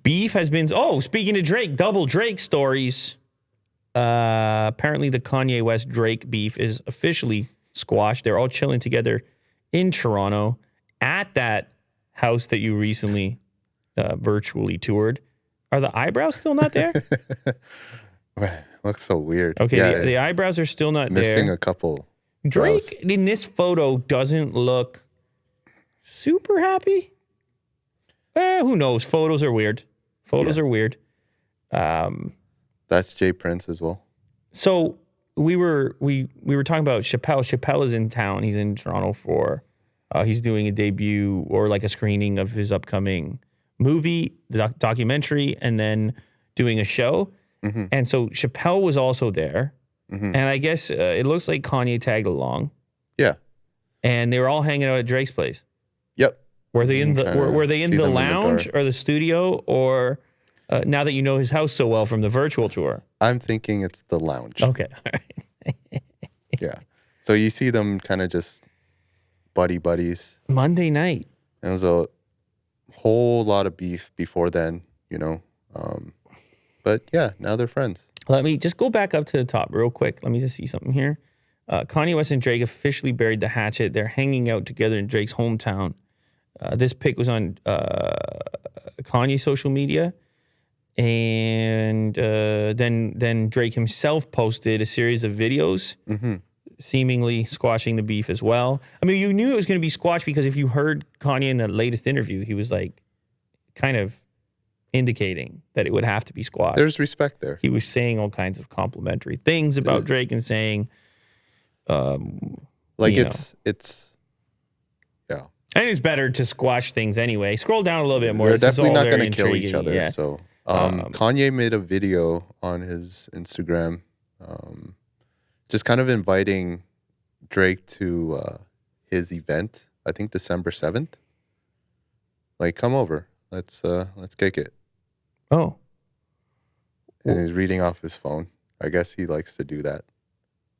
Beef has been... Oh, speaking of Drake, double Drake stories. Apparently the Kanye West Drake beef is officially squashed. They're all chilling together in Toronto at that house that you recently virtually toured. Are the eyebrows still not there? Looks so weird. Okay, Yeah, the eyebrows are still not there. Missing a couple. Drake in this photo doesn't look super happy. Who knows? Photos are weird. Photos are weird. That's Jay Prince as well. So we were talking about Chappelle. Chappelle is in town. He's in Toronto for he's doing a debut or like a screening of his upcoming movie, the documentary, and then doing a show. Mm-hmm. And so Chappelle was also there. Mm-hmm. And I guess it looks like Kanye tagged along. Yeah. And they were all hanging out at Drake's place. Yep. Were they in the lounge or the studio, or now that you know his house so well from the virtual tour? I'm thinking it's the lounge. Okay. All right. Yeah. So you see them kind of just buddies. Monday night. And it was a whole lot of beef before then, you know. But yeah, now they're friends. Let me just go back up to the top real quick. Let me just see something here. Kanye West and Drake officially buried the hatchet. They're hanging out together in Drake's hometown. This pic was on Kanye's social media. And then Drake himself posted a series of videos seemingly squashing the beef as well. I mean, you knew it was going to be squashed because if you heard Kanye in the latest interview, he was like kind of indicating that it would have to be squashed. There's respect there. He was saying all kinds of complimentary things about Drake and saying... it's yeah. I think it's better to squash things anyway. Scroll down a little bit more. They're definitely not going to kill each other. Yeah. So Kanye made a video on his Instagram just kind of inviting Drake to his event, I think December 7th. Like, come over. Let's kick it. Oh. And he's reading off his phone. I guess he likes to do that.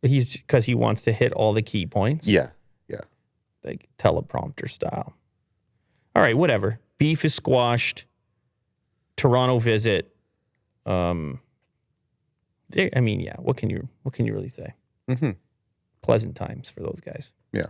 Because he wants to hit all the key points? Yeah. Like teleprompter style. All right, whatever. Beef is squashed. Toronto visit. What can you really say? Mm-hmm. Pleasant times for those guys. Yeah.